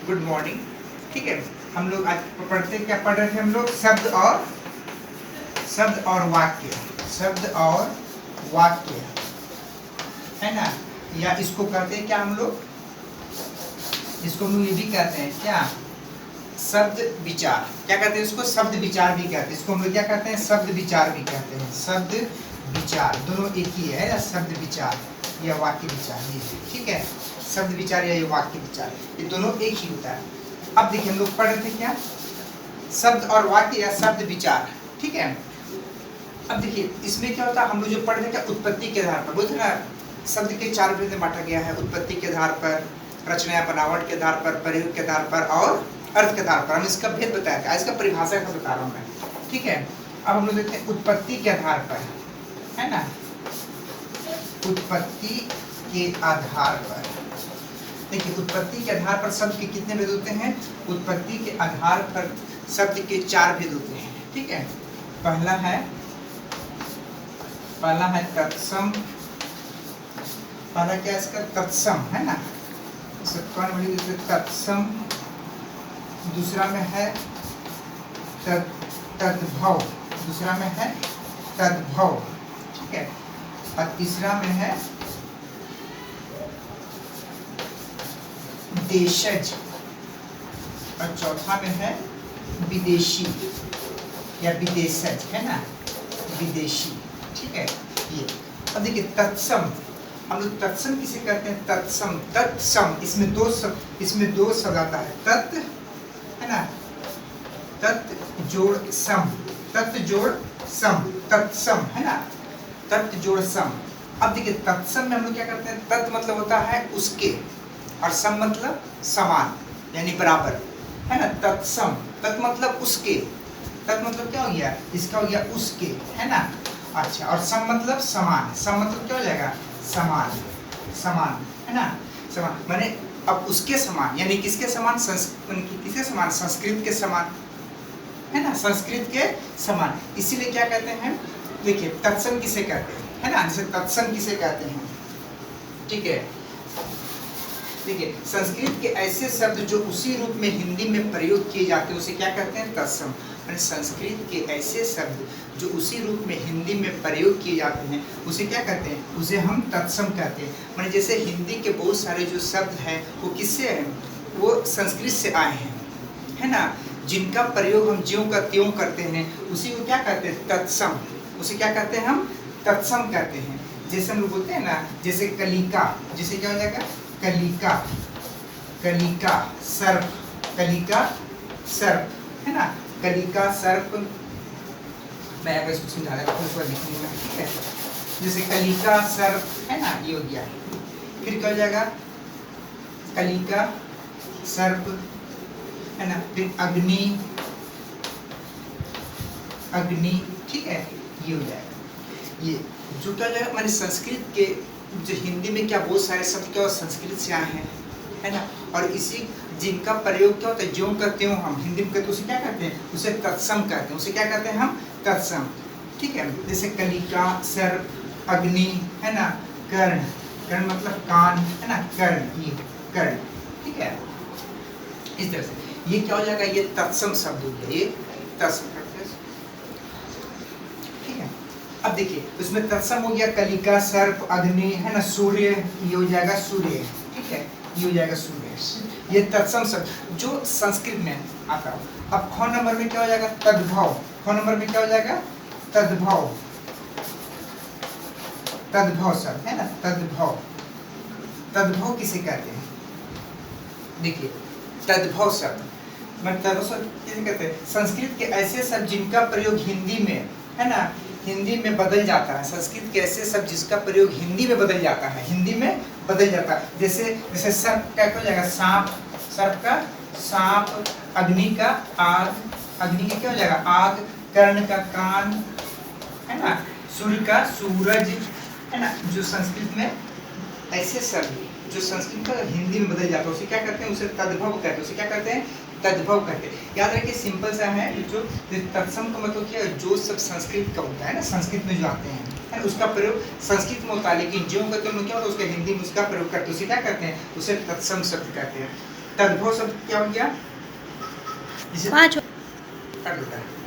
Good morning. ठीक है, हम लोग आज पढ़ते क्या पढ़ रहे थे हम लोग? शब्द और वाक्य, शब्द और वाक्य, है ना। या इसको कहते हैं क्या हम लोग? इसको हम लोग ये भी कहते हैं क्या? शब्द विचार। क्या कहते हैं इसको? शब्द विचार भी कहते हैं इसको। हम लोग क्या कहते हैं? शब्द विचार भी कहते हैं। शब्द विचार दोनों एक ही है ना। शब्द विचार या वाक्य विचार, ये ठीक है। शब्द विचार या ये वाक्य विचार, ये दोनों एक ही होता है। अब देखिए हम लोग पढ़ रहे थे क्या? शब्द और वाक्य या शब्द विचार, ठीक है। अब देखिए इसमें क्या होता है, हम लोग जो पढ़ रहे थे क्या? उत्पत्ति के आधार पर, बोलते ना शब्द के 4 भेद में बांटा गया है। उत्पत्ति के आधार पर, रचना या बनावट के आधार पर, प्रयोग के आधार पर और अर्थ के आधार पर। हम इसका भेद बताया था, इसका परिभाषा का बता रहा हूँ मैं, ठीक है। अब हम लोग देखते हैं उत्पत्ति के आधार पर, है ना। उत्पत्ति के आधार पर देखिए, उत्पत्ति के आधार पर शब्द के कितने भेद होते हैं? उत्पत्ति के आधार पर शब्द के 4 भेद होते हैं, ठीक है। पहला है तत्सम। पहला क्या इसका? तत्सम, है ना। कौन बड़ी तत्सम। दूसरा में है तद्भव। दूसरा में है तद्भव, ठीक है। और तीसरा में है देशज। और चौथा में है विदेशी या विदेशज, है ना। विदेशी, ठीक है। ये अब देखिए तत्सम, हम लोग तत्सम किसे कहते हैं? तत्सम, तत्सम, इसमें दो शब्द आता है। तत्, है ना। तत् जोड़ सम, तत् जोड़ सम, तत्सम, है ना। तत् जोड़ सम। अब देखिए तत्सम में हम लोग क्या करते हैं? तत् मतलब होता है उसके, और सम मतलब समान यानी बराबर, है ना। तत्सम, तत् मतलब उसके, तत् मतलब क्या हो गया? इसका हो गया उसके, है ना। अच्छा, और सम मतलब समान। सम मतलब क्या हो जाएगा? समान, समान, है ना। समान माने अब उसके समान, यानी किसके समान? किसके समान? संस्कृत के समान, है ना। संस्कृत के समान। इसीलिए क्या कहते हैं? देखिए तत्सम किसे कहते हैं, है ना। जैसे तत्सम किसे कहते हैं, ठीक है। देखिए संस्कृत के ऐसे शब्द जो उसी रूप में हिंदी में प्रयोग किए जाते हैं उसे क्या कहते हैं? तत्सम। संस्कृत के ऐसे शब्द जो उसी रूप में हिंदी में प्रयोग किए जाते हैं उसे क्या कहते हैं? उसे हम तत्सम कहते हैं। माने जैसे हिंदी के बहुत सारे जो शब्द हैं वो किससे हैं? वो संस्कृत से आए हैं, है ना। जिनका प्रयोग हम ज्यों का त्यों करते हैं उसी को क्या कहते हैं? तत्सम। उसे क्या कहते हैं? हम तत्सम कहते हैं। जैसे हम लोग बोलते हैं ना, जैसे कलिका, जैसे क्या हो जाएगा? कलिका, कलिका सर्प, कलिका सर्प, है ना। कलिका सर्प, मैं अगर इसको समझा रहा हूँ उसको लिखूंगा, ठीक है। जैसे कलिका सर्प, है ना, ये हो गया। फिर क्या हो जाएगा? कलिका सर्प, है ना। फिर अग्नि, अग्नि, ठीक है, ये हो जाएगा। ये जो क्या हो जाएगा? मैंने संस्कृत के जो हिंदी में क्या बहुत सारे शब्द क्या संस्कृत से आए हैं, है ना। और इसी जिनका प्रयोग क्या होता है? ज्यों का त्यों हम हिंदी में कहते हैं उसे क्या कहते हैं? उसे तत्सम कहते हैं। उसे क्या कहते हैं हम? तत्सम, ठीक है। जैसे कलिका सर्प, अग्नि, है ना। कर्ण, कर्ण मतलब कान, है ना। कर्ण, ये कर्ण, ठीक है। इस तरह से ये क्या हो जाएगा? ये तत्सम शब्द हो गया, ये तत्सम। अब देखिए उसमें तत्सम हो गया कलिका सर्प अग्नि, है ना। सूर्य, ये हो जाएगा सूर्य, ठीक है, ये हो जाएगा सूर्य। ये तत्सम शब्द जो संस्कृत में आता है। अब ख नंबर में क्या हो जाएगा? तद्भव। ख नंबर में क्या हो जाएगा? तद्भव, तद्भव शब्द, है ना। तद्भव, तद्भव किसे कहते हैं? देखिए तद्भव शब्द मतलब तद्भव शब्द किसे कहते हैं? संस्कृत के ऐसे शब्द जिनका प्रयोग हिंदी में, है ना, हिंदी में बदल जाता है। संस्कृत के ऐसे शब्द जिसका प्रयोग हिंदी में बदल जाता है, हिंदी में बदल जाता है। जैसे सर्प क्या हो जाएगा? सांप, सर्प का सांप, अग्नि का आग, अग्नि का क्या हो जाएगा? आग, कर्ण का कान, है ना। सूर्य का सूरज, है ना। जो संस्कृत में ऐसे शब्द जो संस्कृत का हिंदी में बदल जाता है उसे क्या कहते हैं? उसे तद्भव कहते हैं। उसे क्या कहते हैं? तद्भव कहते हैं। याद रखिए सिंपल सा है, जो तत्सम का मतलब क्या है? जो सब संस्कृत का होता है ना, संस्कृत में जो आते हैं, है ना, उसका प्रयोग संस्कृत में होता है। लेकिन जो कहते हैं क्या होता है? उसके हिंदी में उसका प्रयोग करते हैं, उसे क्या कहते हैं? उसे तत्सम शब्द कहते हैं। तद्भव शब्द क्या हो गया? जिसे 5 कर देता है